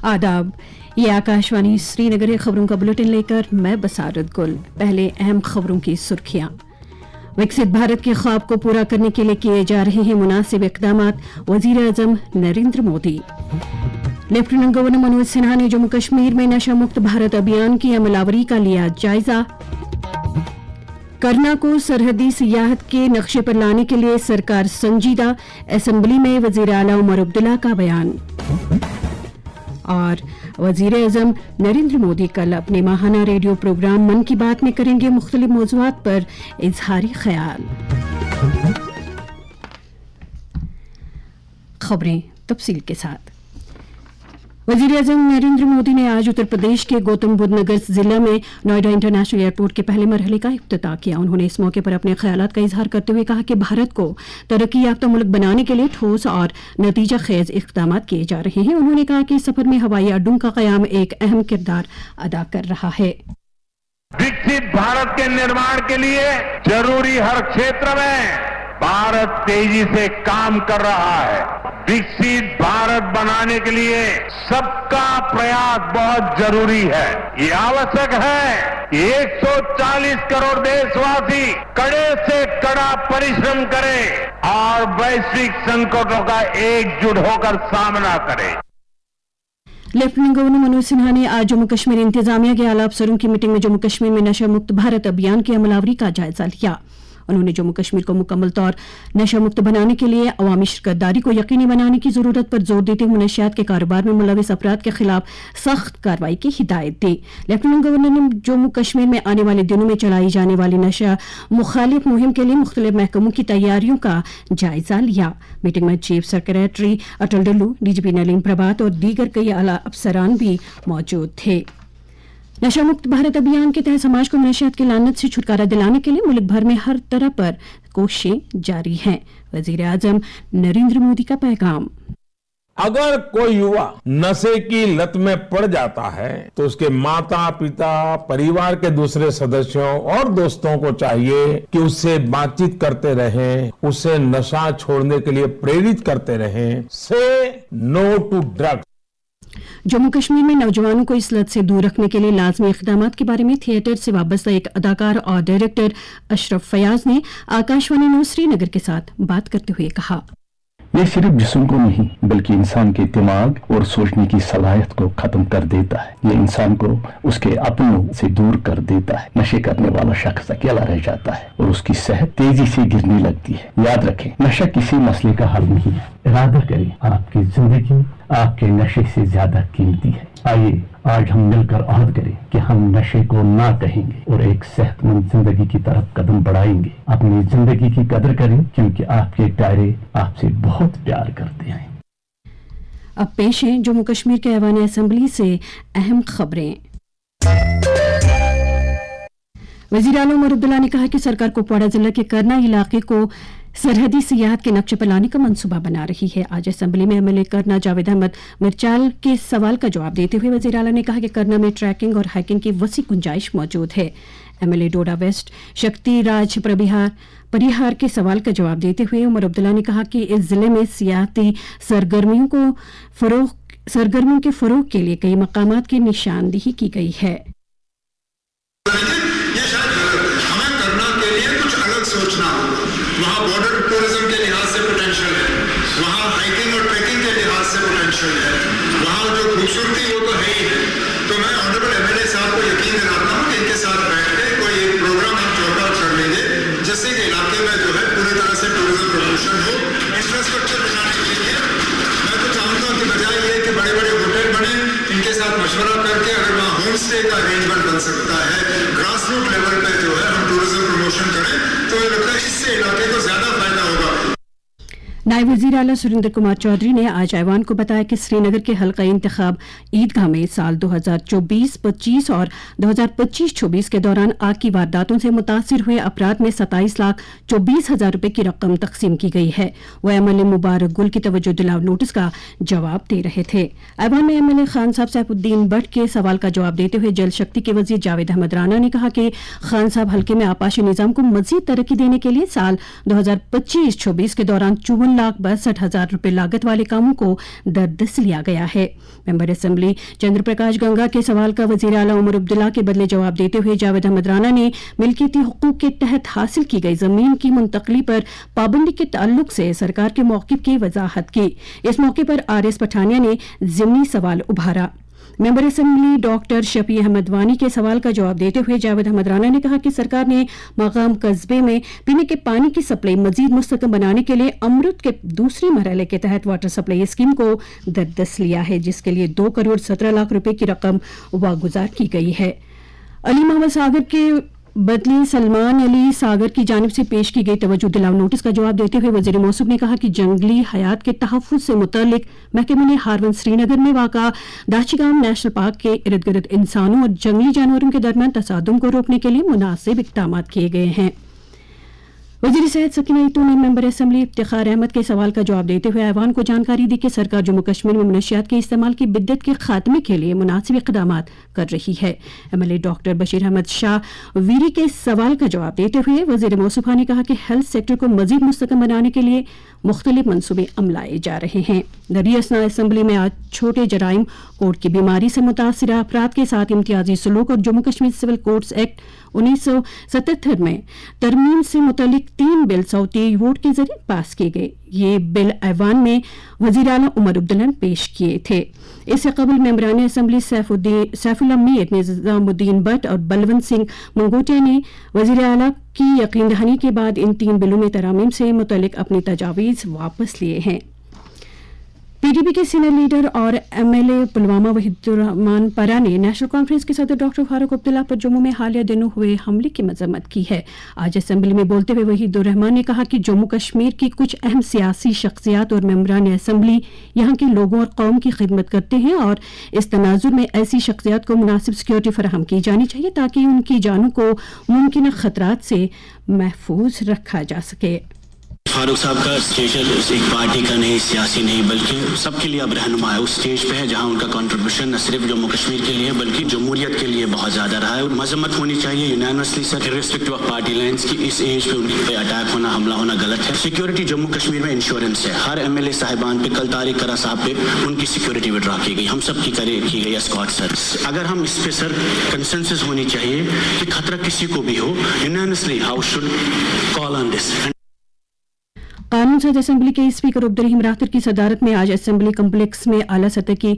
आदाब, ये आकाशवाणी श्रीनगर खबरों का बुलेटिन लेकर मैं बसारत गुल। पहले अहम खबरों की सुर्खियां। विकसित भारत के ख्वाब को पूरा करने के लिए किए जा रहे हैं मुनासिब इक़दामात, वज़ीर आज़म नरेंद्र मोदी। लेफ्टिनेंट गवर्नर मनोज सिन्हा ने जम्मू कश्मीर में नशा मुक्त भारत अभियान की अमलावरी का लिया जायजा। करना को सरहदी सियाहत के नक्शे पर लाने के लिए सरकार संजीदा, असेंबली में वज़ीर आला उमर अब्दुल्ला का बयान। और वज़ीर आज़म नरेंद्र मोदी कल अपने माहाना रेडियो प्रोग्राम मन की बात में करेंगे मुख्तलिफ मौज़ूआत पर इज़हारी ख्याल। खबरें तफसील के साथ। वज़ीर आज़म नरेंद्र मोदी ने आज उत्तर प्रदेश के गौतम बुद्ध नगर जिला में नोएडा इंटरनेशनल एयरपोर्ट के पहले मरहले का इफ्तिताह किया। उन्होंने इस मौके पर अपने ख्यालात का इजहार करते हुए कहा कि भारत को तरक्की याफ्ता मुल्क बनाने के लिए ठोस और नतीजा खेज इक़दामात किए जा रहे हैं। उन्होंने कहा कि इस सफर में हवाई अड्डों का क़याम एक अहम किरदार अदा कर रहा है। विकसित भारत के निर्माण के लिए जरूरी हर क्षेत्र में भारत तेजी से काम कर रहा है। विकसित भारत बनाने के लिए सबका प्रयास बहुत जरूरी है। ये आवश्यक है कि 140 करोड़ देशवासी कड़े से कड़ा परिश्रम करें और वैश्विक संकटों का एकजुट होकर सामना करें। लेफ्टिनेंट गवर्नर मनोज सिन्हा ने आज जम्मू कश्मीर इंतजामिया के आला अफसरों की मीटिंग में जम्मू कश्मीर में नशा मुक्त भारत अभियान की अमलावरी का जायजा लिया। उन्होंने जम्मू कश्मीर को मुकम्मल तौर नशा मुक्त बनाने के लिए अवामी शिरकतदारी को यकीनी बनाने की जरूरत पर जोर देते हुए नशियात के कारोबार में मुलविस अफराद के खिलाफ सख्त कार्रवाई की हिदायत दी। लेफ्टिनेंट गवर्नर ने जम्मू कश्मीर में आने वाले दिनों में चलाई जाने वाली नशा मुखालिफ मुहिम के लिए मुख्तलिफ महकमों की तैयारियों का जायजा लिया। मीटिंग में चीफ सेक्रेटरी अटल डल्लू, डीजीपी नलीन प्रभात और दीगर कई आला अफसरान भी मौजूद थे। नशा मुक्त भारत अभियान के तहत समाज को नशियात की लानत से छुटकारा दिलाने के लिए मुल्क भर में हर तरह पर कोशिशें जारी हैं। वज़ीर आज़म नरेंद्र मोदी का पैगाम। अगर कोई युवा नशे की लत में पड़ जाता है तो उसके माता पिता, परिवार के दूसरे सदस्यों और दोस्तों को चाहिए कि उससे बातचीत करते रहें, उसे नशा छोड़ने के लिए प्रेरित करते रहें। Say no to drugs. Jammu Kashmir में नौजवानों को इस लत से दूर रखने के लिए लाजमी इक़दामात के बारे में थिएटर से वाबस्ता एक अदाकार और डायरेक्टर अशरफ फयाज ने आकाशवाणी न्यूज़ श्रीनगर के साथ बात करते हुए कहा, ये सिर्फ जिस्म को नहीं बल्कि इंसान के दिमाग और सोचने की सलाहियत को खत्म कर देता है। ये इंसान को उसके अपनों से दूर कर देता है। नशे करने वाला शख्स अकेला रह जाता है और उसकी सेहत तेजी से गिरने लगती है। याद रखें, नशा किसी मसले का हल नहीं है। इरादा करें, आपकी जिंदगी आपके नशे से ज्यादा कीमती है। आइए आज हम मिलकर अहद करें कि हम नशे को ना कहेंगे और एक सेहतमंद जिंदगी की तरफ कदम बढ़ाएंगे। अपनी जिंदगी की कदर करें क्योंकि आपके प्यारे आपसे बहुत प्यार करते हैं। अब पेश हैं जम्मू कश्मीर के ऐवान असेंबली से अहम खबरें। वज़ीर आला उमर अब्दुल्ला ने कहा कि सरकार कुपवाड़ा जिला के करना इलाके को सरहदी सियाहत के नक्शे पर लाने का मंसूबा बना रही है। आज असेंबली में एमएलए करना जावेद अहमद मिर्चाल के सवाल का जवाब देते हुए वज़ीर आला ने कहा कि करना में ट्रैकिंग और हाइकिंग की वसी गुंजाइश मौजूद है। एमएलए डोडा वेस्ट शक्ति राज परिहार के सवाल का जवाब देते हुए उमर अब्दुल्ला ने कहा कि इस जिले में सियाहती सरगर्मियों के फरोग के लिए कई मकामात की निशानदेही की गई है। सोचना हो, वहाँ बॉर्डर टूरिज्म के लिहाज से पोटेंशियल है, वहाँ हाइकिंग और ट्रैकिंग के लिहाज से पोटेंशियल है, वहाँ जो खूबसूरती वो तो है ही है। तो मैं ऑनरेबल एमएलए साहब को यकीन दिलाता हूँ कि इनके साथ बैठ के कोई एक प्रोग्राम हम चौक आउट कर लेंगे जिससे कि इलाके में जो है पूरी तरह से टूरिज्म प्रमोशन हो, इंफ्रास्ट्रक्चर बनाने के लिए। मैं तो चाहूँगा कि बजाय ये कि बड़े बड़े होटल बने, इनके साथ मशवरा करके अगर वहाँ होम स्टे का अरेंजमेंट बन सकता है, ग्रास रूट लेवल पे जो है हम टूरिज्म प्रमोशन करें तो ये लगता है इससे इलाके को ज्यादा फायदा होगा। नायब वज़ीर आला सुरेंद्र कुमार चौधरी ने आज ऐवान को बताया कि श्रीनगर के हल्का इंतखाब ईदगाह में साल 2024-25 और 2025-26 के दौरान आग की वारदातों से मुतासिर हुए अफराद में 27,24,000 रुपए की रकम तकसीम की गई है। वो एमएलए मुबारक गुल की तवज्जो दिलाव नोटिस का जवाब दे रहे थे। ऐवान में एमएलए खान साहब सैफुद्दीन भट्ट के सवाल का जवाब देते हुए जल शक्ति के वजीर जावेद अहमद राना ने कहा कि खान साहब हल्के में आपाशी निजाम को मजीद तरक्की देने के लिए साल 2025-26 के दौरान 54 3,62,000 रुपए लागत वाले कामों को दरदस्त लिया गया है। मेंबर असेंबली चंद्र प्रकाश गंगा के सवाल का वजीर आला उमर अब्दुल्ला के बदले जवाब देते हुए जावेद अहमद राणा ने मिल्कियती हुकूक के तहत हासिल की गई जमीन की मुंतकली पर पाबंदी के ताल्लुक से सरकार के मौक़िफ़ की वजाहत की। इस मौके पर RS पठानिया ने ज़िमनी सवाल उभारा। Member assembly doctor Shafi Ahmad Wani के सवाल का जवाब देते हुए जावेद अहमद राणा ने कहा कि सरकार ने मकाम कस्बे में पीने के पानी की सप्लाई मजीद मुस्तकम बनाने के लिए अमृत के दूसरे मरहले के तहत वाटर सप्लाई स्कीम को दरदस्त लिया है, जिसके लिए 2 करोड़ 17 लाख रुपए की रकम वागुजार की गई है। अली मोहम्मद सागर के बदले सलमान अली सागर की जानिब से पेश की गई तवज्जो दिलाओ नोटिस का जवाब देते हुए वजीर मौसूफ ने कहा कि जंगली हयात के तहफ़्फ़ुज़ से मुतल्लिक महकमे ने हारवन श्रीनगर में वाक़ा दाशिगाम नेशनल पार्क के इर्द गिर्द इंसानों और जंगली जानवरों के दरमियान तसादुम को रोकने के लिए मुनासिब इक़दाम किए गए हैं। वज़ीर सेहत सकीना ईटू ने मेंबर असेंबली इफ्तिखार अहमद के सवाल का जवाब देते हुए ऐवान को जानकारी दी कि सरकार जम्मू कश्मीर में मनशियात के इस्तेमाल की बिद्दत के खात्मे के लिए मुनासिब इक़दाम कर रही है। MLA डॉक्टर बशीर अहमद शाह वीरी के सवाल का जवाब देते हुए वज़ीर मौसूफा ने कहा कि हेल्थ सेक्टर को मजीद मुस्तकम बनाने के लिए मुख्तलिफ मनसूबे अमलाए जा रहे हैं। दरी असना असेंबली में आज छोटे जराइम कोड की बीमारी से मुतासिर अफराद के साथ इम्तियाजी सलूक और Jammu Kashmir civil codes act 1977 में तरमीम से मुतल्लिक 3 बिल सौती वोट के जरिए पास किए गए। ये बिल ऐवान में वज़ीर आला उमर अब्दुल्ला ने पेश किए थे। इससे कबल मेंबरान असेंबली सैफुल्लाह मीर, निज़ामुद्दीन भट्ट और बलवंत सिंह मंगोटिया ने वज़ीर आला की यकीन दहानी के बाद इन 3 बिलों में तरामीम से मुतल्लिक अपनी तजावीज़ वापस लिए हैं। PDP के सीनियर लीडर और MLA पुलवामा वहीदुर्रहमान परा ने नेशनल कॉन्फ्रेंस के सदर डॉक्टर फारूक अब्दुल्ला पर जम्मू में हालिया दिनों हुए हमले की मजम्मत की है। आज असेंबली में बोलते हुए वहीदुर्रहमान ने कहा कि जम्मू कश्मीर की कुछ अहम सियासी शख्सियात और मेंबरान असेंबली यहाँ के लोगों और कौम की खिदमत करते हैं और इस तनाजुर में ऐसी शख्सियात को मुनासिब सिक्योरिटी फराहम की जानी चाहिए ताकि उनकी जानों को मुमकिन खतरात से महफूज रखा जा सके। फारूक साहब का स्टेज एक पार्टी का नहीं, सियासी नहीं, बल्कि सबके लिए अब रहनुमा है। उस स्टेज पे है जहां उनका कंट्रीब्यूशन न सिर्फ जम्मू कश्मीर के लिए बल्कि जमहूरियत के लिए बहुत ज्यादा रहा है। मजम्मत होनी चाहिए unanimously sir, irrespective of party lines की। इस एज पे उनके पे अटैक होना, हमला होना गलत है। सिक्योरिटी जम्मू कश्मीर में इंश्योरेंस है। हर MLA साहिबान पे कल तारिक करा साहब पे उनकी सिक्योरिटी विड्रॉ की गई, हम सब की की गई एस्कॉर्ट सर। अगर हम इस पे सर कंसेंसस होनी चाहिए कि खतरा किसी को भी हो, unanimously house should call on this. कानून साज असेंबली के स्पीकर अब्दुर्रहीम रातर की सदारत में आज असेंबली कम्प्लेक्स में आला सतह की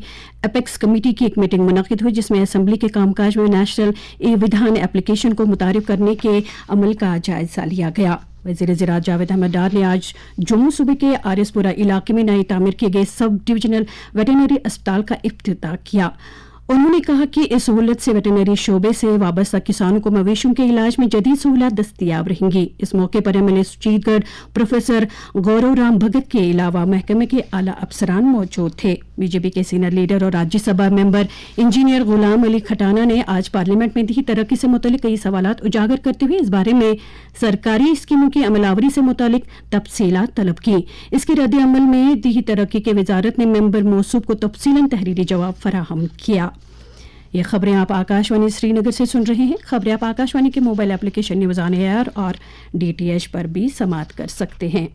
एपेक्स कमेटी की एक मीटिंग मुनक्किद हुई, जिसमें असेंबली के कामकाज में नेशनल विधान एप्लीकेशन को मुतारिफ करने के अमल का जायजा लिया गया। वज़ीर ज़राअत जावेद अहमद डार ने आज जम्मू सूबे के आरिसपुरा इलाके में नई तामीर किए गए सब डिविजनल वेटरनरी अस्पताल का इफ्तिताह किया। उन्होंने कहा कि इस सहूलत से वेटरनरी शोबे से वाबस्ता किसानों को मवेशियों के इलाज में जदीद सहूलत दस्तियाब रहेंगी। इस मौके पर MLA सुचीतगढ़ प्रोफेसर गौरव राम भगत के अलावा महकमे के आला अफसरान मौजूद थे। BJP के सीनियर लीडर और राज्यसभा मेंबर इंजीनियर गुलाम अली खटाना ने आज पार्लियामेंट में दी तरक्की से मुतल्लिक कई सवालात उजागर करते हुए इस बारे में सरकारी स्कीमों की अमलावरी से मुतल्लिक तफसीलात तलब की। इसके रद्द अमल में दी तरक्की के वजारत ने मेंबर मौसूफ को तफसीलन तहरीरी जवाब फराहम किया। ये खबरें आप आकाशवाणी श्रीनगर से सुन रहे हैं। खबरें आप आकाशवाणी के mobile application news on air और DTH पर भी समाअत कर सकते हैं।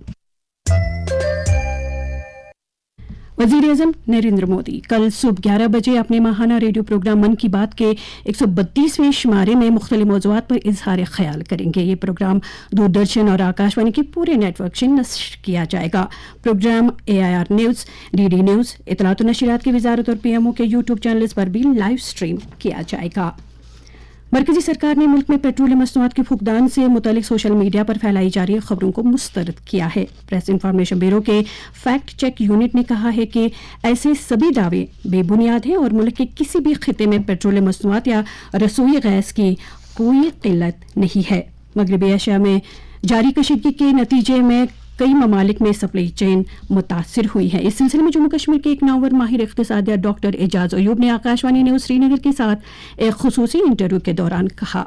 वज़ीर-ए-आज़म नरेंद्र मोदी कल सुबह 11 बजे अपने माहाना रेडियो प्रोग्राम मन की बात के 132वें शुमारे में मुख्तलिफ मौज़ूआत पर इजहार ख्याल करेंगे। ये प्रोग्राम दूरदर्शन और आकाशवाणी के पूरे नेटवर्क से नश्र किया जाएगा। Program AIR news, DD news, इत्तलात और नशरियात की वजारत और PMO के YouTube चैनल्स पर भी लाइव स्ट्रीम किया जाएगा। मरकजी सरकार ने मुल्क में पेट्रोलियम मसनूआत के फुकदान से मुतालिक सोशल मीडिया पर फैलाई जा रही खबरों को मुस्तरद किया है। प्रेस इंफॉर्मेशन ब्यूरो के फैक्ट चेक यूनिट ने कहा है कि ऐसे सभी दावे बेबुनियाद हैं और मुल्क के किसी भी खिते में पेट्रोलियम मसनूआत या रसोई गैस की कोई किल्लत नहीं है। मगरबी एशिया में जारी कशीदगी के नतीजे में कई ममालिक में सप्लाई चेन मुतासिर हुई है। इस सिलसिले में जम्मू कश्मीर के एक नामवर माहिर इक़्तिसादियत डॉक्टर एजाज अयूब ने आकाशवाणी न्यूज़ श्रीनगर के साथ एक खुसूसी इंटरव्यू के दौरान कहा,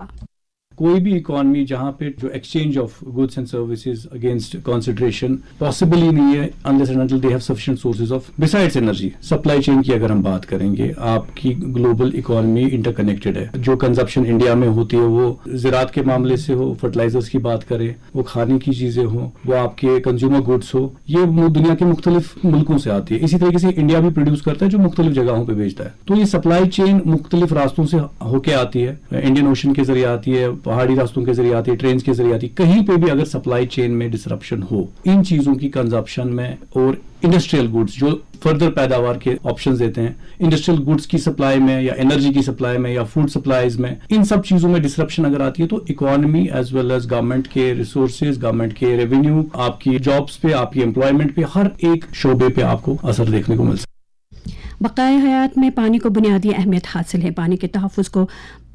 कोई भी इकोनॉमी जहां पे जो exchange of goods and services against concentration possible ही नहीं है unless and until they have sufficient sources of besides energy. Supply chain की अगर हम बात करेंगे, आपकी ग्लोबल इकोनॉमी इंटरकनेक्टेड है। जो कंजप्शन इंडिया में होती है वो ज़राअत के मामले से हो, फर्टिलाइजर्स की बात करें, वो खाने की चीजें हो, वो आपके कंज्यूमर गुड्स हो, ये दुनिया के मुख्तलिफ मुल्कों से आती है। इसी तरीके से इंडिया भी प्रोड्यूस करता है जो मुख्तलिफ जगहों पे बेचता है। तो ये सप्लाई चेन मुख्तलिफ रास्तों से होके आती है, इंडियन ओशन के जरिए आती है, पहाड़ी रास्तों के जरिए आती है, ट्रेन के जरिए आती है। कहीं पे भी अगर सप्लाई चेन में डिसरप्शन हो इन चीजों की कंजप्शन में, और इंडस्ट्रियल गुड्स जो फर्दर पैदावार के ऑप्शंस देते हैं, इंडस्ट्रियल गुड्स की सप्लाई में या एनर्जी की सप्लाई में या फूड सप्लाईज में, इन सब चीजों में डिसरप्शन अगर आती है तो economy as well as government के रिसोर्सेज, गवर्नमेंट के रेवेन्यू, आपकी जॉब्स पे, आपकी एम्प्लॉयमेंट पे, हर एक शोबे पे आपको असर देखने को मिल सकता है। बकाया हयात में पानी को बुनियादी अहमियत हासिल है। पानी के तहफ़्फ़ुज़ को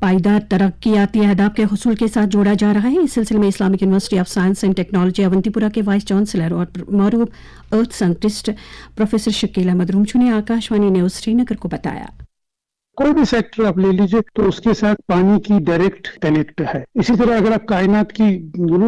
पायदार तरक्याती अहदाफ के हुसूल के साथ जोड़ा जा रहा है। इस सिलसिले में Islamic University of Science and Technology Awantipora के वाइस चांसलर और मरूफ earth scientist professor Shakeel Ahmad Romshoo ने आकाशवाणी न्यूज़ श्रीनगर को बताया, कोई भी सेक्टर आप ले लीजिए तो उसके साथ पानी की डायरेक्ट कनेक्ट है। इसी तरह अगर आप कायनात की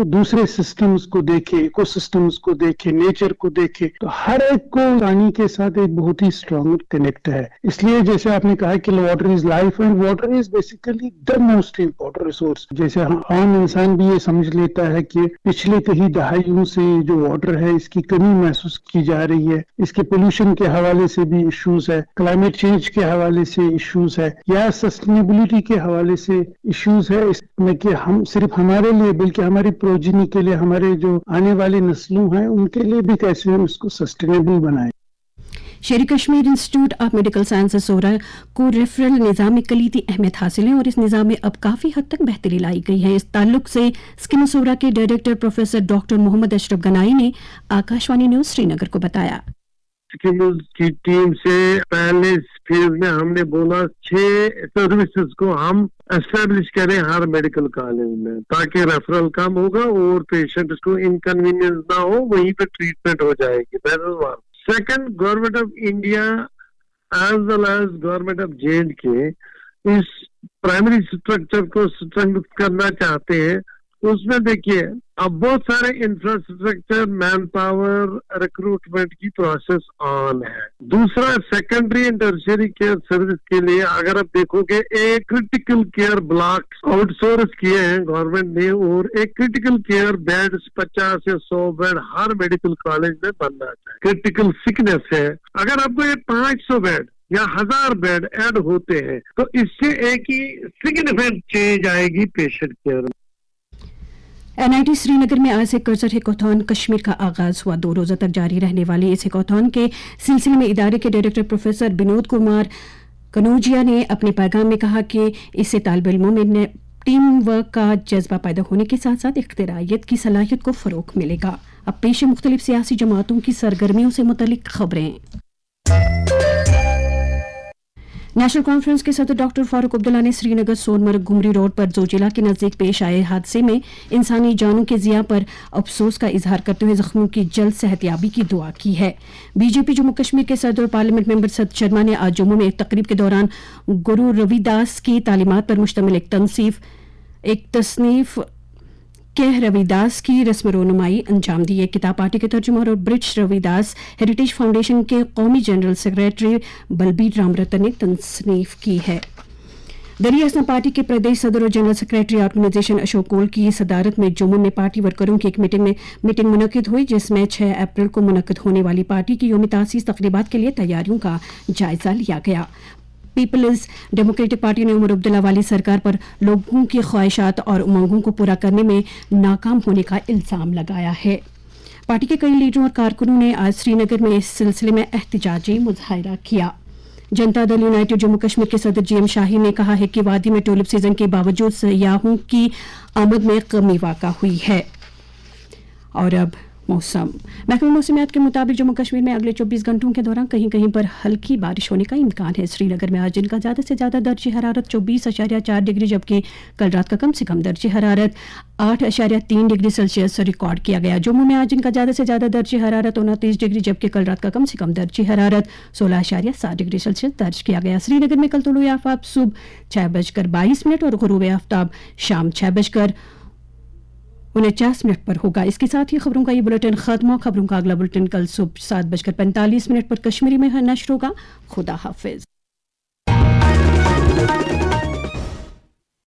दूसरे सिस्टम्स को देखें, इकोसिस्टम्स को देखें, नेचर को देखें, तो हर एक को पानी के साथ एक बहुत ही स्ट्रॉन्ग कनेक्ट है। इसलिए जैसे आपने कहा कि water is life and water is basically the most important resource. जैसे आम इंसान भी ये समझ लेता है कि पिछले कई दहाइयों से जो वाटर है इसकी कमी महसूस की जा रही है। इसके पोल्यूशन के हवाले से भी इश्यूज है, क्लाइमेट चेंज के हवाले से इश्यूज है, या सस्टेनेबिलिटी के हवाले से इश्यूज है। इसमें कि हम सिर्फ हमारे लिए बल्कि हमारी प्रोजिनी के लिए, हमारे जो आने वाले नस्लों हैं उनके लिए भी कैसे हम इसको सस्टेनेबल बनाएं। Sher Kashmir institute of medical sciences Soura को रेफरल निज़ाम में कलीदी अहमियत हासिल है और इस निज़ाम में अब काफ़ी हद तक बेहतरी लाई गई है। इस ताल्लुक से स्किम सोरा के director professor doctor Mohammad Ashraf Ganai ने आकाशवाणी न्यूज़ श्रीनगर को बताया, की टीम से पहले फेज में हमने बोला 6 सर्विसेज को हम एस्टेब्लिश करें हर मेडिकल कॉलेज में, ताकि रेफरल कम होगा और पेशेंट को इनकन्वीनियंस ना हो, वहीं पे ट्रीटमेंट हो जाएगी। That is one. Second, government of India as well as government of J&K इस प्राइमरी स्ट्रक्चर को स्ट्रेंथ करना चाहते हैं। उसमें देखिए अब बहुत सारे इंफ्रास्ट्रक्चर, मैन पावर, रिक्रूटमेंट की प्रोसेस ऑन है। दूसरा, secondary and tertiary care service के लिए अगर आप देखोगे एक क्रिटिकल केयर ब्लॉक आउटसोर्स किए हैं गवर्नमेंट ने, और एक क्रिटिकल केयर बेड 50 या 100 बेड हर मेडिकल कॉलेज में बनना चाहिए। क्रिटिकल सिकनेस है, अगर आपको ये 500 बेड या 1000 बेड ऐड होते हैं तो इससे एक ही सिग्निफिकेंट चेंज आएगी पेशेंट केयर में। NIT श्रीनगर में आज से कल्चर हैकाथॉन कश्मीर का आगाज हुआ। 2 रोज़ा तक जारी रहने वाले इस हैकाथॉन के सिलसिले में इदारे के डायरेक्टर प्रोफेसर विनोद कुमार कनौजिया ने अपने पैगाम में कहा कि इससे तालिब इल्मों में टीम वर्क का जज्बा पैदा होने के साथ साथ इख्तिरारियत की सलाहियत को फ़रोग़ मिलेगा। अब पेश मुख्तलिफ सियासी जमातों की सरगर्मियों से मुतल्लिक खबरें। नेशनल कॉन्फ्रेंस के सदर डॉक्टर फारूक अब्दुल्ला ने श्रीनगर सोनमर्ग गुमरी रोड पर जोजिला के नजदीक पेश आए हादसे में इंसानी जानों के ज़िया पर अफसोस का इजहार करते हुए जख्मियों की जल्द सेहतयाबी की दुआ की है। बीजेपी जम्मू कश्मीर के सदर और पार्लियामेंट मेंबर सद शर्मा ने आज जम्मू में एक तकरीब के दौरान गुरु रविदास की तालीमात पर मुश्तमिल एक तसनीफ कह रविदास की रस्म रोनुमाई अंजाम दी। किताब पार्टी के तर्जुमान और ब्रिज रविदास हेरिटेज फाउंडेशन के कौमी जनरल सेक्रेटरी बलबीर राम रतन ने तसनीफ की है। दरिया असम पार्टी के प्रदेश सदर और जनरल सेक्रेटरी ऑर्गेनाइजेशन अशोक कोल की सदारत में जम्मू में पार्टी वर्करों की एक मीटिंग मुनक्किद हुई, जिसमें 6 अप्रैल को मुनक्किद होने वाली पार्टी की यौम तासीस तकरीबात के लिए तैयारियों का जायजा लिया गया। पीपल्स डेमोक्रेटिक पार्टी ने उमर अब्दुल्ला वाली सरकार पर लोगों की ख्वाहिशात और उमंगों को पूरा करने में नाकाम होने का इल्जाम लगाया है। पार्टी के कई लीडरों और कारकुनों ने आज श्रीनगर में इस सिलसिले में एहतजाजी मुजाहिरा किया। जनता दल यूनाइटेड जम्मू कश्मीर के सदर GM शाहीन ने कहा है कि वादी में टूलिप सीजन के बावजूद सयाहों की आमद में कमी वाक़ा हुई है। और अब मौसम महकमे मौसमियात के मुताबिक जम्मू कश्मीर में अगले 24 घंटों के दौरान कहीं कहीं पर हल्की बारिश होने का इम्कान है। श्रीनगर में आज दिन का ज़्यादा से ज़्यादा दर्जे हरारत 24.4 डिग्री जबकि कल रात का कम से कम दर्जे हरारत 8.3 डिग्री सेल्सियस रिकॉर्ड किया गया। जम्मू में आज दिन का ज़्यादा से ज़्यादा दर्जे हरारत 29 डिग्री जबकि कल रात का कम से कम दर्जे हरारत 16.7 डिग्री सेल्सियस दर्ज किया गया। श्रीनगर में कल तुलुए आफताब सुबह 6:22 और गुरूब आफताब शाम 6:49 पर होगा। इसके साथ ही खबरों का ये बुलेटिन खत्म हुआ। खबरों का अगला बुलेटिन कल सुबह 7:45 पर कश्मीरी में नश्र होगा। खुदा हाफिज।